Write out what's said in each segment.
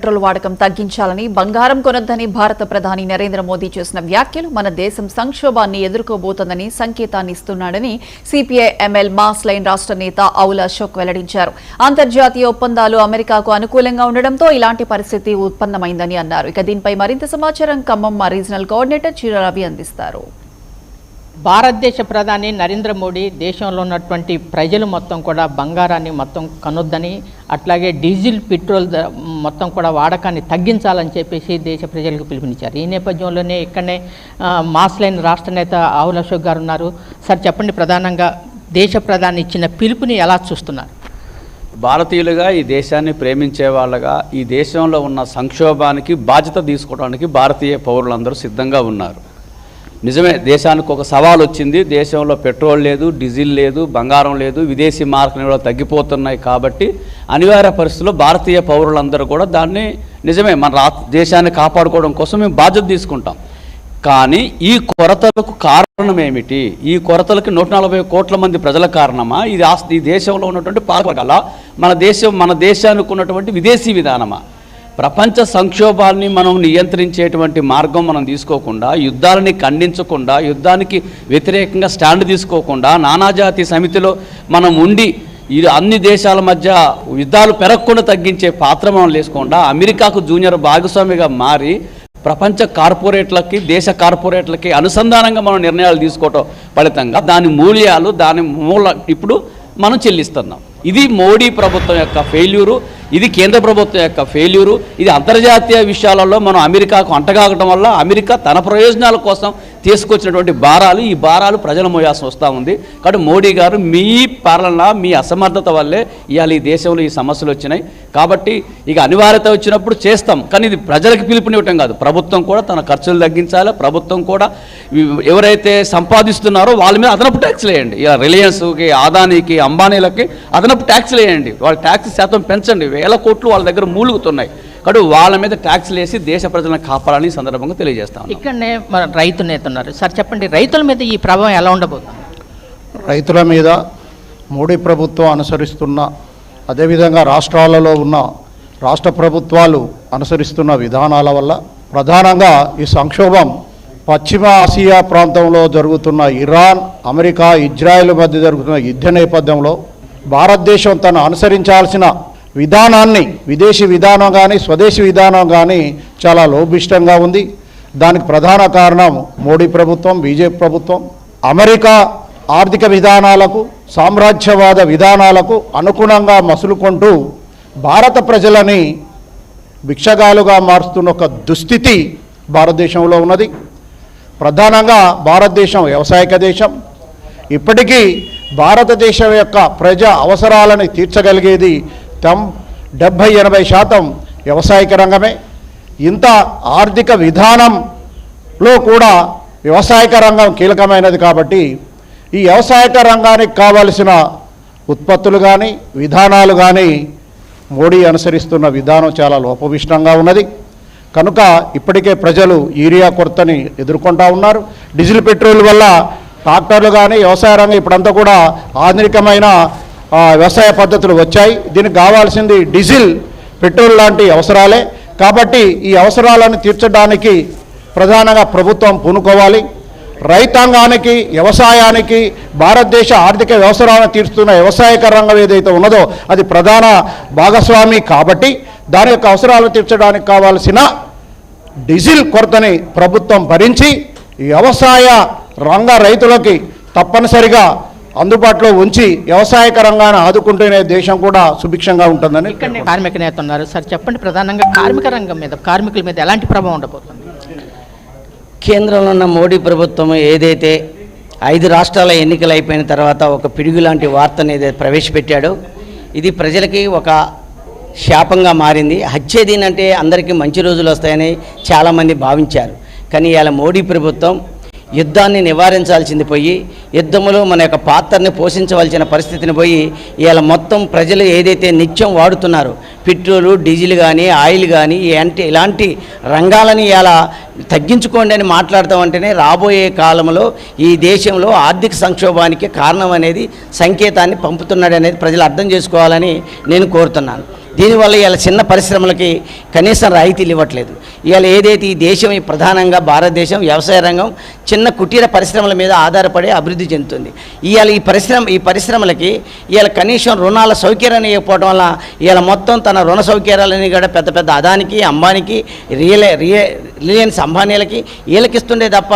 Petrol వాడకం తగ్గించాలని, బంగారం కొనొద్దని భారత ప్రధాని నరేంద్ర మోదీ చేసిన వ్యాఖ్యలు మన దేశం సంక్షోభాన్ని ఎదుర్కోబోతోందని సంకేతాన్ని ఇస్తున్నాడని సిపిఐ ఎంఎల్ మాస్ లైన్ రాష్ట్ర నేత ఆవుల అశోక్ వెల్లడించారు. అంతర్జాతీయ ఒప్పందాలు అమెరికాకు అనుకూలంగా ఉండడంతో ఇలాంటి పరిస్థితి ఉత్పన్నమైందని అన్నారు. ఇక దీనిపై మరింత సమాచారం ఖమ్మం రీజనల్ కోఆర్డినేటర్ చిరరవి అందిస్తారు. భారతదేశ ప్రధాని నరేంద్ర మోడీ దేశంలో ఉన్నటువంటి ప్రజలు మొత్తం కూడా బంగారాన్ని మొత్తం కొనొద్దని, అట్లాగే డీజిల్ పెట్రోల్ మొత్తం కూడా వాడకాన్ని తగ్గించాలని చెప్పేసి దేశ ప్రజలకు పిలుపునిచ్చారు. ఈ నేపథ్యంలోనే ఇక్కడనే మాస్ లైన్ రాష్ట్ర నేత ఆవుల అశోక్ గారు ఉన్నారు. సార్ చెప్పండి, ప్రధానంగా దేశ ప్రధాని ఇచ్చిన పిలుపుని ఎలా చూస్తున్నారు? భారతీయులుగా ఈ దేశాన్ని ప్రేమించే వాళ్ళగా ఈ దేశంలో ఉన్న సంక్షోభానికి బాధ్యత తీసుకోవడానికి భారతీయ పౌరులందరూ సిద్ధంగా ఉన్నారు. నిజమే, దేశానికి ఒక సవాల్ వచ్చింది. దేశంలో పెట్రోల్ లేదు, డీజిల్ లేదు, బంగారం లేదు, విదేశీ మార్కెట్లు తగ్గిపోతున్నాయి. కాబట్టి అనివార్య పరిస్థితుల్లో భారతీయ పౌరులందరూ కూడా దాన్ని నిజమే మన దేశాన్ని కాపాడుకోవడం కోసం మేము బాధ్యత తీసుకుంటాం. కానీ ఈ కొరతలకు కారణం ఏమిటి? ఈ కొరతలకి 140 కోట్ల మంది ప్రజల కారణమా? ఈ దేశంలో ఉన్నటువంటి పాలకుల మన దేశానికి ఉన్నటువంటి విదేశీ విధానమా? ప్రపంచ సంక్షోభాన్ని మనం నియంత్రించేటువంటి మార్గం మనం తీసుకోకుండా, యుద్ధాలని ఖండించకుండా, యుద్ధానికి వ్యతిరేకంగా స్టాండ్ తీసుకోకుండా, నానాజాతి సమితిలో మనం ఉండి అన్ని దేశాల మధ్య యుద్ధాలు పెరగకుండా తగ్గించే పాత్ర మనం లేకుండా అమెరికాకు జూనియర్ భాగస్వామిగా మారి ప్రపంచ కార్పొరేట్లకి, దేశ కార్పొరేట్లకి అనుసంధానంగా మనం నిర్ణయాలు తీసుకోవటం ఫలితంగా దాని మూల్యాలు, దాని ఇప్పుడు మనం చెల్లిస్తున్నాం. ఇది మోడీ ప్రభుత్వం యొక్క ఫెయిల్యూరు, ఇది కేంద్ర ప్రభుత్వం యొక్క ఫెయిల్యూరు. ఇది అంతర్జాతీయ విషయాలలో మనం అమెరికాకు అంటగాగటం వల్ల అమెరికా తన ప్రయోజనాల కోసం తీసుకొచ్చినటువంటి భారాలు, ఈ భారాలు ప్రజల మోయాల్సి వస్తూ ఉంది. కాబట్టి మోడీ గారు మీ పాలన, మీ అసమర్థత వల్లే ఇవాళ ఈ దేశంలో ఈ సమస్యలు వచ్చినాయి. కాబట్టి ఇక అనివార్యత వచ్చినప్పుడు చేస్తాం, కానీ ఇది ప్రజలకు పిలుపునివ్వటం కాదు. ప్రభుత్వం కూడా తన ఖర్చులు తగ్గించాలి. ప్రభుత్వం కూడా ఎవరైతే సంపాదిస్తున్నారో వాళ్ళ మీద అదనపు ట్యాక్స్లు వేయండి. ఇలా రిలయన్స్కి, అదానీకి, అంబానీలకి అదనపు ట్యాక్స్లు వేయండి. వాళ్ళ ట్యాక్స్ శాతం పెంచండి. 1000 కోట్లు వాళ్ళ దగ్గర మూలుగుతున్నాయి. కాబట్టి వాళ్ళ మీద ట్యాక్స్లు వేసి దేశ ప్రజలను కాపాడాలని సందర్భంగా తెలియజేస్తాం. ఇక్కడనే మన రైతు నేత ఉన్నారు. సార్ చెప్పండి, రైతుల మీద ఈ ప్రభావం ఎలా ఉండబోతుంది? రైతుల మీద మోడీ ప్రభుత్వం అనుసరిస్తున్న, అదేవిధంగా రాష్ట్రాలలో ఉన్న రాష్ట్ర ప్రభుత్వాలు అనుసరిస్తున్న విధానాల వల్ల ప్రధానంగా ఈ సంక్షోభం పశ్చిమ ఆసియా ప్రాంతంలో జరుగుతున్న ఇరాన్, అమెరికా, ఇజ్రాయెల్ మధ్య జరుగుతున్న యుద్ధ నేపథ్యంలో భారతదేశం తను అనుసరించాల్సిన విధానాన్ని, విదేశీ విధానం కానీ స్వదేశీ విధానం కానీ చాలా లోభిష్టంగా ఉంది. దానికి ప్రధాన కారణం మోడీ ప్రభుత్వం, బీజేపీ ప్రభుత్వం. అమెరికా ఆర్థిక విధానాలకు, సామ్రాజ్యవాద విధానాలకు అనుగుణంగా మసులుకుంటూ భారత ప్రజలని భిక్షగాలుగా మారుస్తున్న ఒక దుస్థితి భారతదేశంలో ఉన్నది. ప్రధానంగా భారతదేశం వ్యవసాయక దేశం. ఇప్పటికీ భారతదేశం యొక్క ప్రజా అవసరాలను తీర్చగలిగేది 70-80% వ్యవసాయక రంగమే. ఇంత ఆర్థిక విధానంలో కూడా వ్యవసాయక రంగం కీలకమైనది. కాబట్టి ఈ వ్యవసాయక రంగానికి కావలసిన ఉత్పత్తులు కానీ, విధానాలు కానీ మోడీ అనుసరిస్తున్న విధానం చాలా లోపభూయిష్టంగా ఉన్నది. కనుక ఇప్పటికే ప్రజలు యూరియా కొరతని ఎదుర్కొంటూ ఉన్నారు. డీజిల్ పెట్రోల్ వల్ల ట్రాక్టర్లు కానీ వ్యవసాయ రంగం ఇప్పుడంతా కూడా ఆధునికమైన వ్యవసాయ పద్ధతులు వచ్చాయి. దీనికి కావాల్సింది డీజిల్, పెట్రోల్ లాంటి అవసరాలే. కాబట్టి ఈ అవసరాలను తీర్చడానికి ప్రధానంగా ప్రభుత్వం పూనుకోవాలి. రైతాంగానికి, వ్యవసాయానికి, భారతదేశ ఆర్థిక వ్యవసరాలను తీరుస్తున్న వ్యవసాయక రంగం ఏదైతే ఉన్నదో అది ప్రధాన భాగస్వామి. కాబట్టి దాని యొక్క అవసరాలను తీర్చడానికి కావాల్సిన డీజిల్ కొరతని ప్రభుత్వం భరించి వ్యవసాయ రంగ రైతులకి తప్పనిసరిగా అందుబాటులో ఉంచి వ్యవసాయక రంగాన్ని ఆదుకుంటేనే దేశం కూడా సుభిక్షంగా ఉంటుందని. ఇక్కడ కార్మిక నేత ఉన్నారు. సార్ చెప్పండి, ప్రధానంగా కార్మిక రంగం మీద, కార్మికుల మీద ఎలాంటి ప్రభావం ఉండబోతుంది? కేంద్రంలో ఉన్న మోడీ ప్రభుత్వం ఏదైతే 5 రాష్ట్రాల ఎన్నికలు అయిపోయిన తర్వాత ఒక పిడుగు లాంటి వార్తను ఏదైతే ప్రవేశపెట్టాడో ఇది ప్రజలకి ఒక శాపంగా మారింది. హత్యేదీన్ అంటే అందరికీ మంచి రోజులు వస్తాయని చాలామంది భావించారు. కానీ ఇవాళ మోడీ ప్రభుత్వం యుద్ధాన్ని నివారించాల్సింది పోయి, యుద్ధంలో మన యొక్క పాత్రని పోషించవలసిన పరిస్థితిని పోయి ఇవాళ మొత్తం ప్రజలు ఏదైతే నిత్యం వాడుతున్నారో పెట్రోలు, డీజిల్ కానీ, ఆయిల్ కానీ ఇలాంటి రంగాలని ఇవాళ తగ్గించుకోండి అని మాట్లాడతామంటేనే రాబోయే కాలంలో ఈ దేశంలో ఆర్థిక సంక్షోభానికి కారణం అనేది సంకేతాన్ని పంపుతున్నాడు అనేది ప్రజలు అర్థం చేసుకోవాలని నేను కోరుతున్నాను. దీనివల్ల ఇవాళ చిన్న పరిశ్రమలకి కనీసం రాయితీలు ఇవ్వట్లేదు. ఇవాళ ఏదైతే ఈ దేశం ఈ ప్రధానంగా భారతదేశం వ్యవసాయ రంగం చిన్న కుటీర పరిశ్రమల మీద ఆధారపడి అభివృద్ధి చెందుతుంది. ఇవాళ ఈ పరిశ్రమలకి ఇవాళ కనీసం రుణాల సౌకర్యాన్ని ఇవ్వకపోవడం వల్ల ఇవాళ మొత్తం తన రుణ సౌకర్యాలని కూడా పెద్ద పెద్ద అదానికి, అంబానీకి, రిలయన్స్ అంబానీలకి వీళ్ళకిస్తుండే తప్ప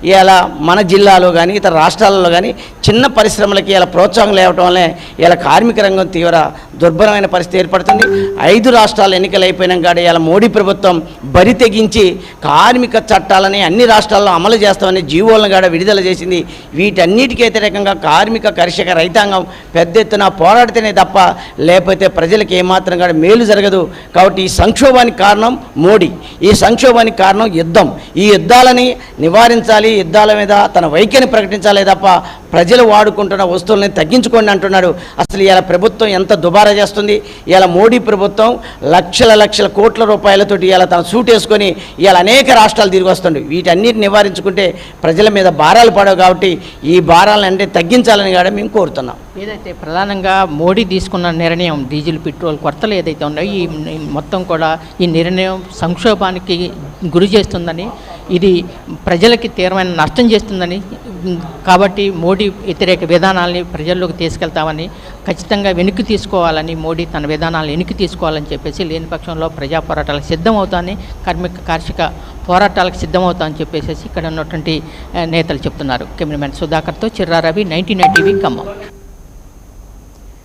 ఇవాళ మన జిల్లాలో కానీ ఇతర రాష్ట్రాలలో కానీ చిన్న పరిశ్రమలకి ఇలా ప్రోత్సాహం లేవటం వల్లే ఇలా కార్మిక రంగం తీవ్ర దుర్భరమైన పరిస్థితి ఏర్పడుతుంది. 5 రాష్ట్రాలు ఎన్నికలు అయిపోయినాక కూడా ఇలా మోడీ ప్రభుత్వం బరి తెగించి కార్మిక చట్టాలని అన్ని రాష్ట్రాల్లో అమలు చేస్తామని జీవోలను కూడా విడుదల చేసింది. వీటన్నిటికీ వ్యతిరేకంగా కార్మిక కర్షక రైతాంగం పెద్ద ఎత్తున పోరాడితేనే తప్ప లేకపోతే ప్రజలకు ఏమాత్రం కూడా మేలు జరగదు. కాబట్టి ఈ సంక్షోభానికి కారణం మోడీ, ఈ సంక్షోభానికి కారణం యుద్ధం. ఈ యుద్ధాలని నివారించాలి, యుద్ధాల మీద తన వైఖరిని ప్రకటించాలి తప్ప ప్రజలు వాడుకుంటున్న వస్తువులని తగ్గించుకోండి అంటున్నాడు. అసలు ఇలా ప్రభుత్వం ఎంత దుబారా చేస్తుంది. ఇలా మోడీ ప్రభుత్వం లక్షల కోట్ల రూపాయలతోటి ఇలా తన సూట్ వేసుకొని ఇలా అనేక రాష్ట్రాలు తిరిగి వస్తుంది. వీటన్నిటిని నివారించుకుంటే ప్రజల మీద భారాలు పడవు. కాబట్టి ఈ భారాలను అంటే తగ్గించాలని కూడా మేము కోరుతున్నాం. ఏదైతే ప్రధానంగా మోడీ తీసుకున్న నిర్ణయం డీజిల్ పెట్రోల్ కొరతలు ఏదైతే ఉన్నాయో ఈ మొత్తం కూడా ఈ నిర్ణయం సంక్షోభానికి గురి చేస్తుందని, ఇది ప్రజలకి తీవ్రమైన నష్టం చేస్తుందని, కాబట్టి మోడీ వ్యతిరేక విధానాలని ప్రజల్లోకి తీసుకెళ్తామని, ఖచ్చితంగా వెనక్కి తీసుకోవాలని, మోడీ తన విధానాలను వెనక్కి తీసుకోవాలని చెప్పేసి, లేని పక్షంలో ప్రజా పోరాటాలకు సిద్ధమవుతామని, కార్మిక పోరాటాలకు సిద్ధమవుతామని చెప్పేసి ఇక్కడ ఉన్నటువంటి నేతలు చెప్తున్నారు. కెమెరామెన్ సుధాకర్తో చిర్రా రవి, 99 టీవీ ఖమ్మం.